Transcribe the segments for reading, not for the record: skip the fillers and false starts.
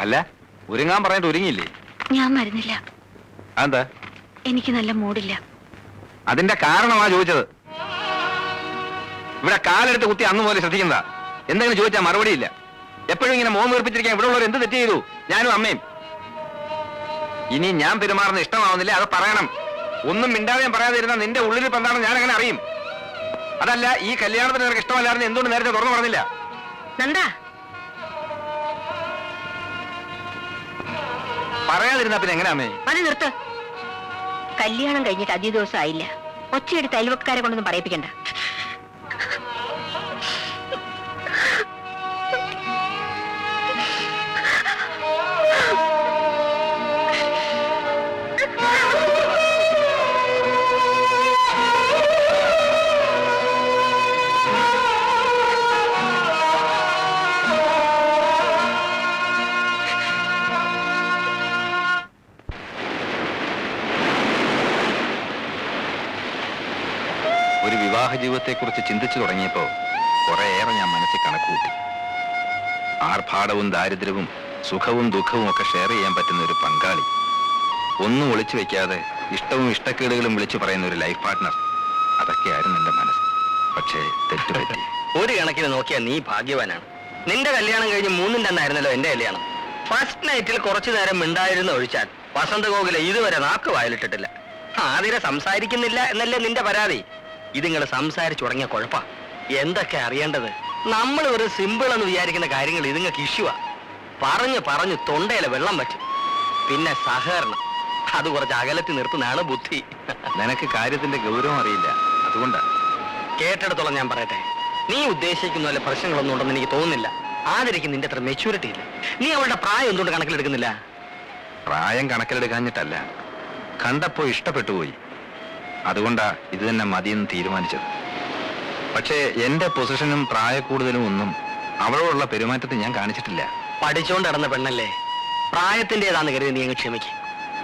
അല്ല, ഒരുങ്ങാൻ പറഞ്ഞിട്ട് ഒരുങ്ങിയില്ലേ? ഞാൻ മരുന്നില്ല. അതെന്താ? എനിക്ക് നല്ല മൂഡില്ല. അതിന്റെ കാരണമാ ചോദിച്ചത്. ഇവിടെ കാലെടുത്ത് കുത്തി അന്ന് പോലെ ശ്രദ്ധിക്കുന്നതാ. എന്തെങ്കിലും ചോദിച്ചാൽ മറുപടിയില്ല. എപ്പോഴും ഇങ്ങനെ മോൻ വീർപ്പിച്ചിരിക്കാൻ ഇവിടെ ഉള്ളവർ എന്ത് തെറ്റ് ചെയ്തു? ഞാനും അമ്മയും. ഇനി ഞാൻ പെരുമാറുന്ന ഇഷ്ടമാവുന്നില്ല, അത് പറയണം. ഒന്നും മിണ്ടാതെയും പറയാതിരുന്ന നിന്റെ ഉള്ളിൽ ഇപ്പം എന്താണെന്ന് ഞാൻ അങ്ങനെ അറിയും. അതല്ല, ഈ കല്യാണത്തിന് നിനക്ക് ഇഷ്ടമല്ലായിരുന്നു എന്തുകൊണ്ട് നേരത്തെ തുറന്നു പറഞ്ഞില്ല? നന്ദാ, പറയാതിരുന്ന പിന്നെ എങ്ങനെയാ അമ്മേ? അത് നിർത്ത്. കല്യാണം കഴിഞ്ഞിട്ട് അധിക ദിവസം ആയില്ല. ഒച്ചയെടുത്ത് അയൽവക്കാരെ കൊണ്ടൊന്നും പറയിപ്പിക്കണ്ട. ഒരു വിവാഹ ജീവിതത്തെക്കുറിച്ച് ചിന്തിച്ചു തുടങ്ങിയപ്പോൾ കുറേയേറെ ഞാൻ മനസ്സിൽ കണക്കുകൂട്ടി. ആർഭാടവും ദാരിദ്ര്യവും സുഖവും ദുഃഖവും ഒക്കെ ഷെയർ ചെയ്യാൻ പറ്റുന്ന ഒരു പങ്കാളി, ഒന്നും ഒളിച്ചു വെക്കാതെ ഇഷ്ടവും ഇഷ്ടക്കേടുകളും വിളിച്ചു പറയുന്ന ഒരു ലൈഫ് പാർട്ട്ണർ, അതൊക്കെയായിരുന്നു എന്റെ മനസ്സ്. പക്ഷേ തെറ്റുപറ്റി. ഒരു കണക്കിന് നോക്കിയാൽ നീ ഭാഗ്യവാനാണ്. നിന്റെ കല്യാണം കഴിഞ്ഞ് 3-ന്റെ അന്നായിരുന്നല്ലോ എന്റെ കല്യാണം. ഫസ്റ്റ് നൈറ്റിൽ കുറച്ചു നേരം മിണ്ടായിരുന്നു ഒഴിച്ചാൽ വസന്തഗോകുല ഇതുവരെ നാക്ക് വായിലിട്ടിട്ടില്ല. ആതിര സംസാരിക്കുന്നില്ല എന്നല്ലേ നിന്റെ പരാതി? ഇതിങ്ങൾ സംസാരിച്ചു തുടങ്ങിയ കുഴപ്പാ. എന്തൊക്കെ അറിയേണ്ടത്? നമ്മൾ ഒരു സിമ്പിൾ എന്ന് വിചാരിക്കുന്ന കാര്യങ്ങൾ ഇതുങ്ങൾക്ക് ഇഷ്യൂവാ. പറഞ്ഞു തൊണ്ടയിലെ വെള്ളം വറ്റും. പിന്നെ സഹകരണം, അത് കുറച്ച് അകലത്തിൽ നിർത്തുന്നതാണ് ബുദ്ധി. നിനക്ക് കാര്യത്തിന്റെ ഗൗരവം അറിയില്ല, അതുകൊണ്ടാ. കേട്ടെടുത്തോളം ഞാൻ പറയട്ടെ, നീ ഉദ്ദേശിക്കുന്ന പോലെ പ്രശ്നങ്ങളൊന്നും ഉണ്ടെന്ന് എനിക്ക് തോന്നുന്നില്ല. ആദരിക്ക് നിന്റെ അത്ര മെച്യൂരിറ്റി ഇല്ല. നീ അവളുടെ പ്രായം എന്തുകൊണ്ട് കണക്കിലെടുക്കുന്നില്ല? പ്രായം കണക്കിലെടുക്കാഞ്ഞിട്ടല്ല, കണ്ടപ്പോ ഇഷ്ടപ്പെട്ടു പോയി. അതുകൊണ്ടാ ഇത് തന്നെ മതിയെന്ന് തീരുമാനിച്ചത്. പക്ഷേ എന്റെ പൊസിഷനും പ്രായക്കൂടുതലും ഒന്നും അവളോടുള്ള പെരുമാറ്റത്തിൽ ഞാൻ കാണിച്ചിട്ടില്ല. പഠിച്ചോണ്ട് നടന്ന പെണ്ണല്ലേ, പ്രായത്തിൻ്റെതാന്ന് കരുതി നീ അങ്ങ് ക്ഷമിക്കും.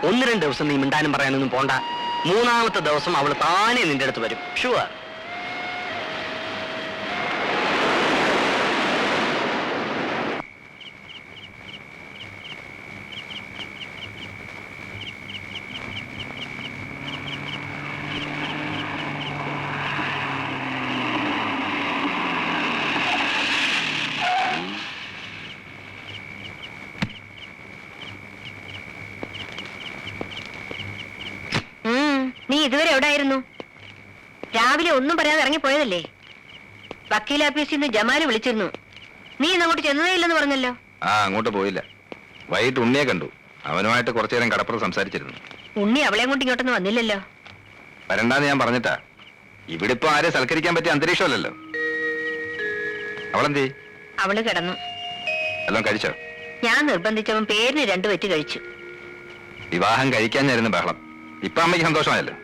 1-2 ദിവസം നീ മിണ്ടാനും പറയാനൊന്നും പോണ്ട. 3-ാമത്തെ ദിവസം അവൾ താനെ നിന്റെ അടുത്ത് വരും, ഷുവർ. നീ ഇതുവരെ എവിടായിരുന്നു? രാവിലെ ഒന്നും പറയാതെ ഇറങ്ങിപ്പോയതല്ലേ? വക്കീൽ ഓഫീസിൽ നിന്ന് ജമാല് വിളിച്ചിരുന്നു. നീ ഇന്നങ്ങോട്ട് ചെന്നതേ ഇല്ലെന്ന് പറഞ്ഞല്ലോ. അങ്ങോട്ട് പോയില്ല. വൈകിട്ട് ഉണ്ണിയെ കണ്ടു. അവനുമായിട്ട് കുറച്ചു നേരം കടപ്പുറം സംസാരിച്ചിരുന്നു. ഉണ്ണി അവളെ കൊണ്ട് ഇങ്ങോട്ടൊന്നും വന്നില്ലല്ലോ. വരണ്ടാന്ന് ഞാൻ പറഞ്ഞിട്ടാ. ഇവിടെ ഇപ്പൊ ആരെ സൽക്കരിക്കാൻ പറ്റിയ അന്തരീക്ഷമല്ലല്ലോ. അവളെന്തേ? അവള് കിടന്നു. എല്ലാം കഴിച്ചോ? ഞാൻ നിർബന്ധിച്ചവൻ പേരിന് 2 വെറ്റ് കഴിച്ചു. വിവാഹം കഴിക്കാനായിരുന്നു ബഹളം. ഇപ്പൊ അമ്മയ്ക്ക് സന്തോഷമായല്ലോ.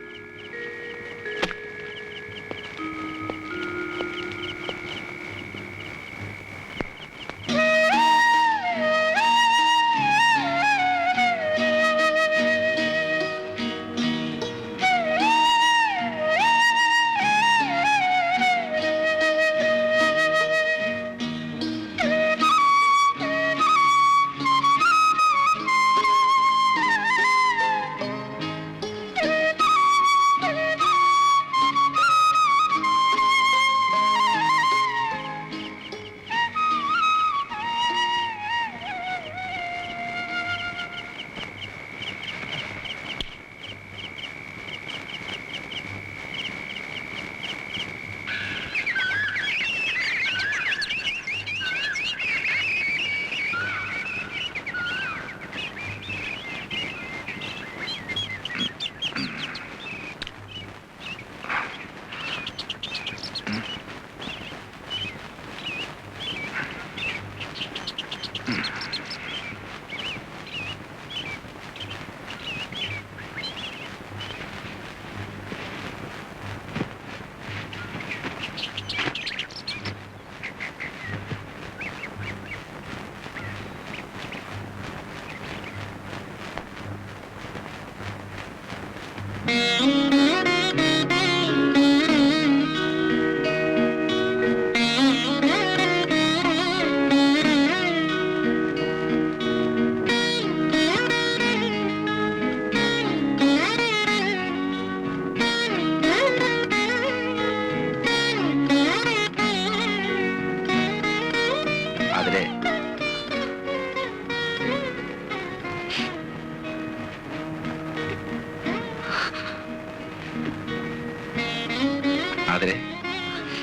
അതിരെ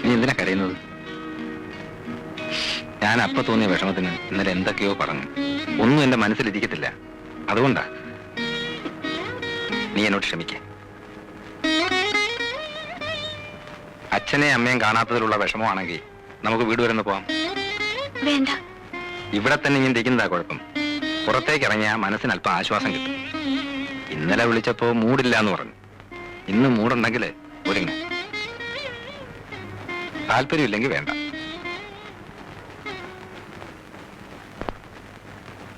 നീ എന്തിനാ കരയുന്നത്? ഞാൻ അപ്പൊ തോന്നിയ വിഷമത്തിന് ഇന്നലെ എന്തൊക്കെയോ പറഞ്ഞു. ഒന്നും എന്റെ മനസ്സിലിരിക്കത്തില്ല. അതുകൊണ്ടാ. നീ എന്നോട് ക്ഷമിക്കേ. അച്ഛനെയും അമ്മയും കാണാത്തതിലുള്ള വിഷമമാണെങ്കിൽ നമുക്ക് വീട് വരെ ഒന്ന് പോവാം. വേണ്ട, ഇവിടെ തന്നെ ഇങ്ങനെ ഇരിക്കുന്നതാ കുഴപ്പം. പുറത്തേക്ക് ഇറങ്ങിയാൽ മനസ്സിന് അല്പം ആശ്വാസം കിട്ടും. ഇന്നലെ വിളിച്ചപ്പോ മൂടില്ല എന്ന് പറഞ്ഞു. ഇന്ന് മൂടുണ്ടെങ്കിൽ ഒരുങ്ങ. താല്പര്യമില്ലെങ്കിൽ വേണ്ട.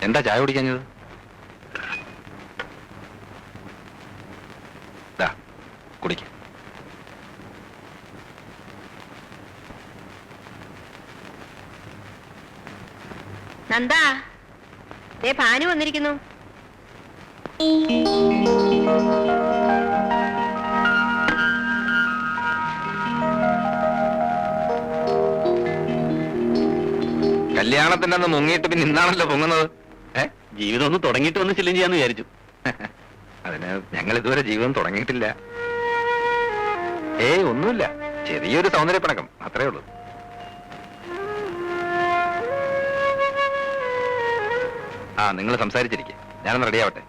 എന്താ ചായ കുടിക്കാഞ്ഞത്? കുടിക്ക. നന്ദാ, ദേ ഭാനു വന്നിരിക്കുന്നു. കല്യാണത്തിന്റെ അന്ന് മുങ്ങിയിട്ട് പിന്നെ ഇന്നാണല്ലോ പൊങ്ങുന്നത്. ജീവിതം ഒന്ന് തുടങ്ങിയിട്ട് വന്ന് ചെല്ലും ചെയ്യാന്ന് വിചാരിച്ചു. അതിന് ഞങ്ങൾ ഇതുവരെ ജീവിതം തുടങ്ങിയിട്ടില്ല. ഒന്നുമില്ല, ചെറിയൊരു സൗന്ദര്യപ്പണക്കം, അത്രേ ഉള്ളൂ. നിങ്ങൾ സംസാരിച്ചിരിക്കെ, ഞാനൊന്ന് റെഡിയാവട്ടെ.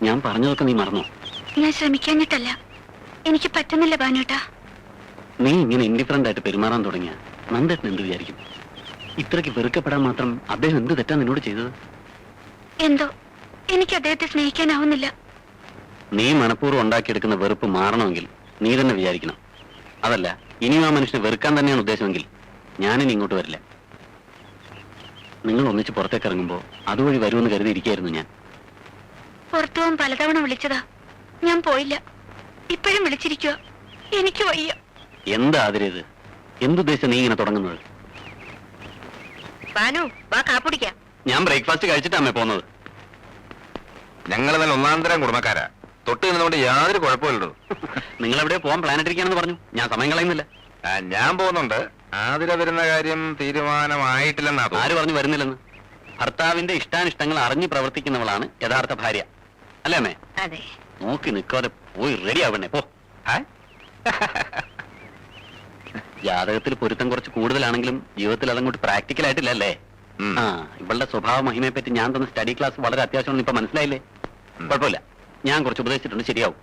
ഞാൻ പറഞ്ഞതൊക്കെ നീ മറന്നോ? ഞാൻ ശ്രമിക്കാഞ്ഞിട്ടല്ല, എനിക്ക് പറ്റുന്നില്ല ഭാനുട്ടാ. നീ ഇങ്ങനെ ഇൻഡിഫറന്റ് ആയിട്ട് പെരുമാറാൻ തുടങ്ങിയ നന്ദേട്ടൻ എന്ത് വിചാരിക്കും? ഇത്രയ്ക്ക് വെറുക്കപ്പെടാൻ മാത്രം അദ്ദേഹം എന്ത് തെറ്റാ നിന്നോട് ചെയ്തത്? എന്തോ എനിക്ക് അദ്ദേഹത്തെ സ്നേഹിക്കാനാവുന്നില്ല. നീ മനഃപൂർവ്വം ഉണ്ടാക്കിയെടുക്കുന്ന വെറുപ്പ് മാറണമെങ്കിൽ നീ തന്നെ വിചാരിക്കണം. അതല്ല, ഇനിയും ആ മനുഷ്യനെ വെറുക്കാൻ തന്നെയാണ് ഉദ്ദേശമെങ്കിൽ ഞാനിനി ഇങ്ങോട്ട് വരില്ല. നിങ്ങൾ ഒന്നിച്ച് പുറത്തേക്ക് ഇറങ്ങുമ്പോൾ അതുവഴി വരുമെന്ന് കരുതിയിരിക്കായിരുന്നു ഞാൻ. പുറത്തുപോകാൻ പലതവണ വിളിച്ചതാ, ഞാൻ പോയില്ല. ഇപ്പോഴും വിളിച്ചിരിക്കുക. എനിക്ക് വയ്യ. എന്താ അതിരേത്? എന്തുദ്ദേശം നീ ഇങ്ങനെ തുടങ്ങുന്നത്? ഭാനു, വാ കാപ്പുടിക്കാം. ഞാൻ ബ്രേക്ക്ഫാസ്റ്റ് കഴിച്ചിട്ടാണ് പോകുന്നത്. ഞങ്ങൾ നല്ല ഒന്നാന്തരം കുടുംബക്കാരാ. തൊട്ട് നിന്നുകൊണ്ട് യാതൊരു കുഴപ്പമില്ലല്ലോ. നിങ്ങൾ എവിടെ പോകാൻ പ്ലാൻ ഇട്ടിരിക്കുകയാണെന്ന് പറഞ്ഞു. ഞാൻ സമയം കളയുന്നില്ല. ഞാൻ പോകുന്നുണ്ട്. ആതിര വരുന്ന കാര്യം തീരുമാനമായിട്ടില്ലെന്നാ. ആര് പറഞ്ഞു വരുന്നില്ലെന്ന്? ഭർത്താവിന്റെ ഇഷ്ടാനിഷ്ടങ്ങൾ അറിഞ്ഞു പ്രവർത്തിക്കുന്നവളാണ് യഥാർത്ഥ ഭാര്യ, അല്ലേ അമ്മേ? അതെ. നോക്കി നിൽക്കാതെ പോയി റെഡി ആവണേ. പോ. ജാതകത്തിൽ പൊരുത്തം കുറച്ച് കൂടുതലാണെങ്കിലും ജീവിതത്തിൽ അതങ്ങോട്ട് പ്രാക്ടിക്കൽ ആയിട്ടില്ല അല്ലേ? ഇവളുടെ സ്വഭാവ മഹിമയെ പറ്റി ഞാൻ തന്ന സ്റ്റഡി ക്ലാസ് വളരെ അത്യാവശ്യമാണെന്ന് ഇപ്പൊ മനസ്സിലായില്ലേ? കുഴപ്പമില്ല, ഞാൻ കുറച്ച് ഉപദേശിച്ചിട്ടുണ്ട്, ശരിയാവും.